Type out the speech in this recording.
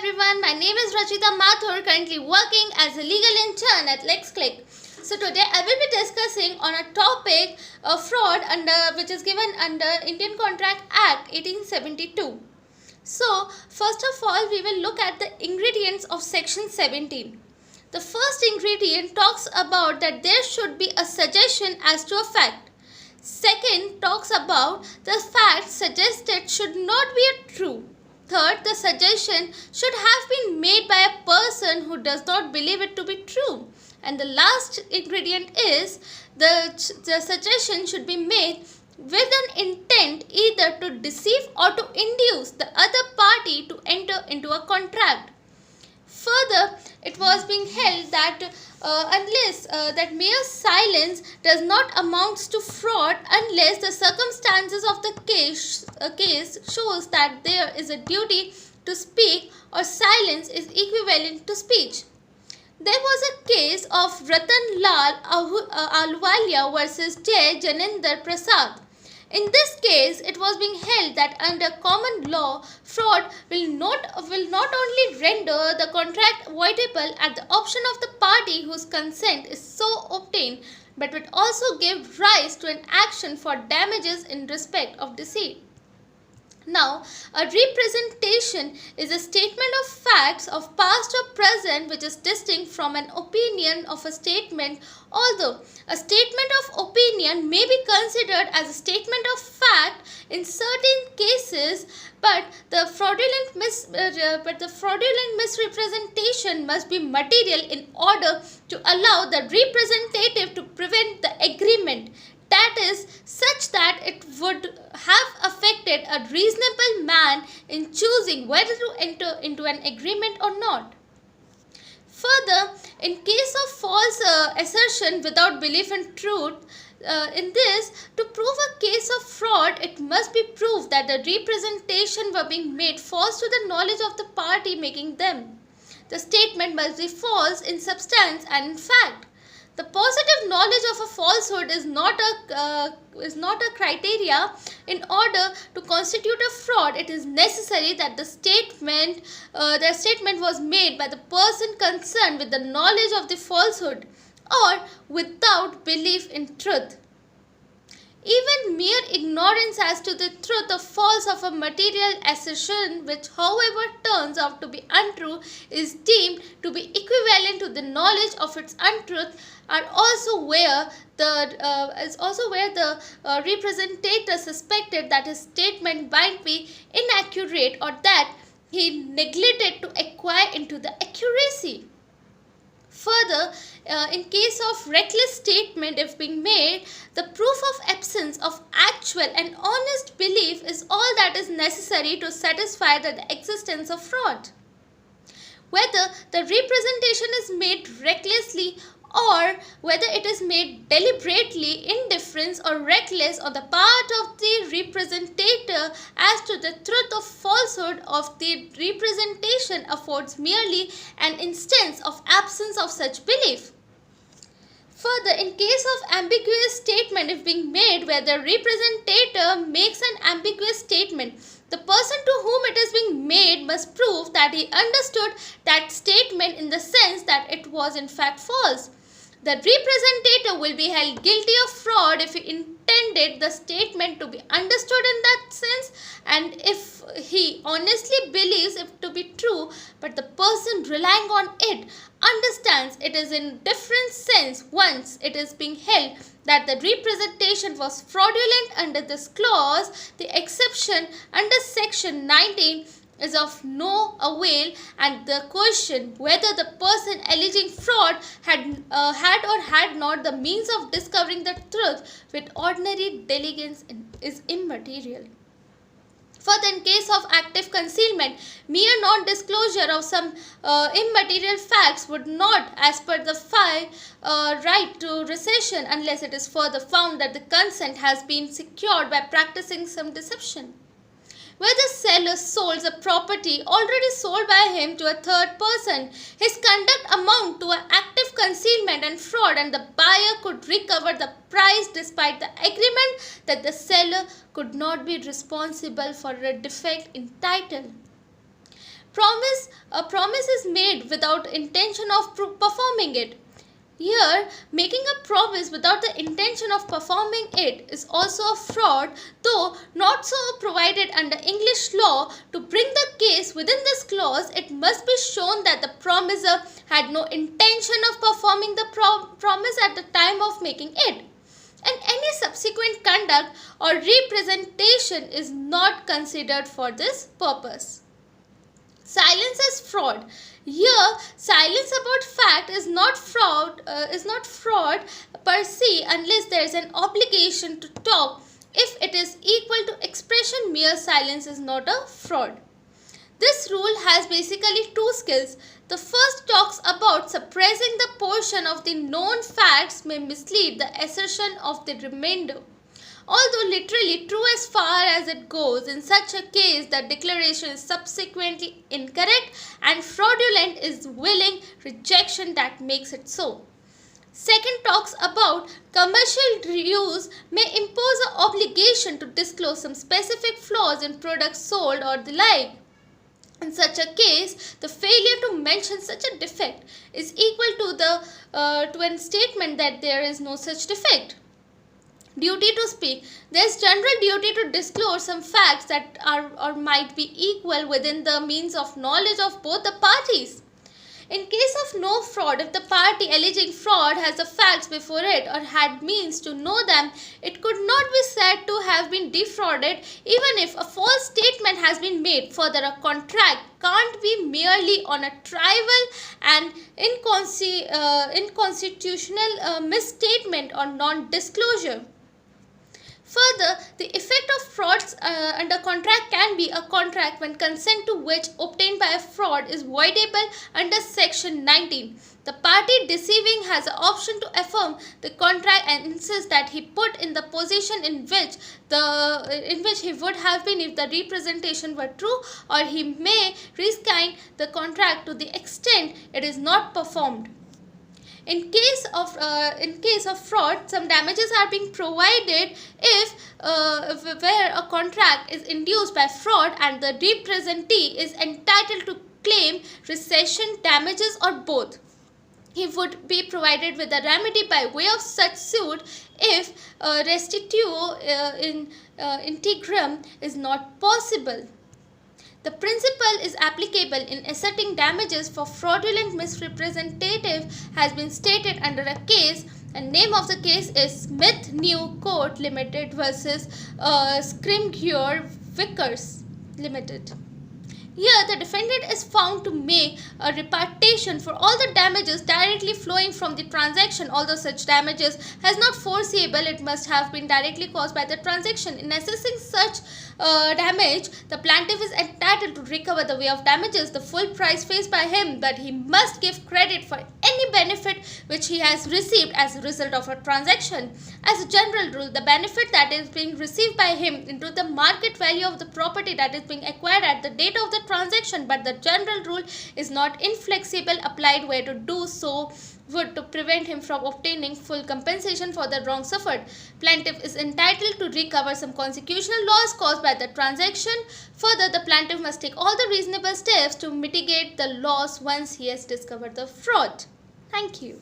everyone, my name is RACHITA MATHUR, currently working as a legal intern at LEXCLIQ. So today I will be discussing on a topic of fraud which is given under Indian Contract Act 1872. So first of all we will look at the ingredients of section 17. The first ingredient talks about that there should be a suggestion as to a fact. Second talks about the fact suggested should not be true. Third, the suggestion should have been made by a person who does not believe it to be true. And the last ingredient is the suggestion should be made with an intent either to deceive or to induce the other party to enter into a contract. Further, it was being held that unless that mere silence does not amount to fraud unless the circumstances of the case shows that there is a duty to speak or silence is equivalent to speech. There was a case of Ratan Lal Ahluwalia versus Jai Janendra Prasad. In this case, it was being held that under common law, fraud will not only render the contract voidable at the option of the party whose consent is so obtained, but would also give rise to an action for damages in respect of deceit. Now, a representation is a statement of facts of past or present which is distinct from an opinion of a statement, although a statement of opinion may be considered as a statement of fact in certain cases, but the fraudulent misrepresentation must be material in order to allow the representative to prevent the agreement. That is, such that it would have affected a reasonable man in choosing whether to enter into an agreement or not. Further, in case of false assertion without belief in truth, in this, to prove a case of fraud, it must be proved that the representation were being made false to the knowledge of the party making them. The statement must be false in substance and in fact. The positive knowledge of a falsehood is not a criteria. In order to constitute a fraud, it is necessary that the statement was made by the person concerned with the knowledge of the falsehood or without belief in truth. Even mere ignorance as to the truth or false of a material assertion, which however turns out to be untrue, is deemed to be equivalent to the knowledge of its untruth, are also where the representative suspected that his statement might be inaccurate or that he neglected to acquire into the accuracy. Further, in case of reckless statement if being made, the proof of absence of actual and honest belief is all that is necessary to satisfy the existence of fraud. Whether the representation is made recklessly or whether it is made deliberately, indifference or reckless on the part of the representative as to the truth or falsehood of the representation affords merely an instance of absence of such belief. Further, in case of ambiguous statement if being made where the representative makes an ambiguous statement, the person to whom it is being made must prove that he understood that statement in the sense that it was in fact false. The representative will be held guilty of fraud if he intended the statement to be understood in that sense and if he honestly believes it to be true, but the person relying on it understands it is in different sense once it is being held that the representation was fraudulent under this clause. The exception under section 19 is of no avail, and the question whether the person alleging fraud had or had not the means of discovering the truth with ordinary diligence is immaterial. Further, in case of active concealment, mere non-disclosure of some immaterial facts would not, as per the right to recession unless it is further found that the consent has been secured by practicing some deception. Where the seller sold a property already sold by him to a third person, his conduct amount to an active concealment and fraud, and the buyer could recover the price despite the agreement that the seller could not be responsible for a defect in title. a promise is made without intention of performing it. Here, making a promise without the intention of performing it is also a fraud, though not so provided under English law. To bring the case within this clause, it must be shown that the promiser had no intention of performing the promise at the time of making it, and any subsequent conduct or representation is not considered for this purpose. Silence is fraud. Here, silence about fact is not fraud per se unless there is an obligation to talk. If it is equal to expression, mere silence is not a fraud. This rule has basically two skills. The first talks about suppressing the portion of the known facts may mislead the assertion of the remainder. Although literally true as far as it goes, in such a case the declaration is subsequently incorrect and fraudulent is willing rejection that makes it so. Second talks about commercial use may impose an obligation to disclose some specific flaws in products sold or the like. In such a case, the failure to mention such a defect is equal to a statement that there is no such defect. Duty to speak. There is general duty to disclose some facts that are or might be equal within the means of knowledge of both the parties. In case of no fraud, if the party alleging fraud has the facts before it or had means to know them, it could not be said to have been defrauded even if a false statement has been made. Further, a contract can't be merely on a trivial and inconstitutional misstatement or non-disclosure. Further, the effect of frauds under contract can be a contract when consent to which obtained by a fraud is voidable under section 19. The party deceiving has the option to affirm the contract and insist that he put in the position in which he would have been if the representation were true, or he may rescind the contract to the extent it is not performed. In case of fraud, some damages are being provided if where a contract is induced by fraud and the representee is entitled to claim rescission damages or both. He would be provided with a remedy by way of such suit if restitutio in integrum is not possible. The principle is applicable in asserting damages for fraudulent misrepresentative has been stated under a case, and name of the case is Smith New Court Limited versus Scrimgeour Vickers Limited. Here, the defendant is found to make a repartition for all the damages directly flowing from the transaction. Although such damages has not foreseeable, it must have been directly caused by the transaction. In assessing such damage, the plaintiff is entitled to recover the way of damages, the full price faced by him, but he must give credit for any benefit which he has received as a result of a transaction. As a general rule, the benefit that is being received by him into the market value of the property that is being acquired at the date of the transaction, but the general rule is not inflexible, applied where to do so would to prevent him from obtaining full compensation for the wrong suffered. Plaintiff is entitled to recover some consequential loss caused by the transaction. Further, the plaintiff must take all the reasonable steps to mitigate the loss once he has discovered the fraud. Thank you.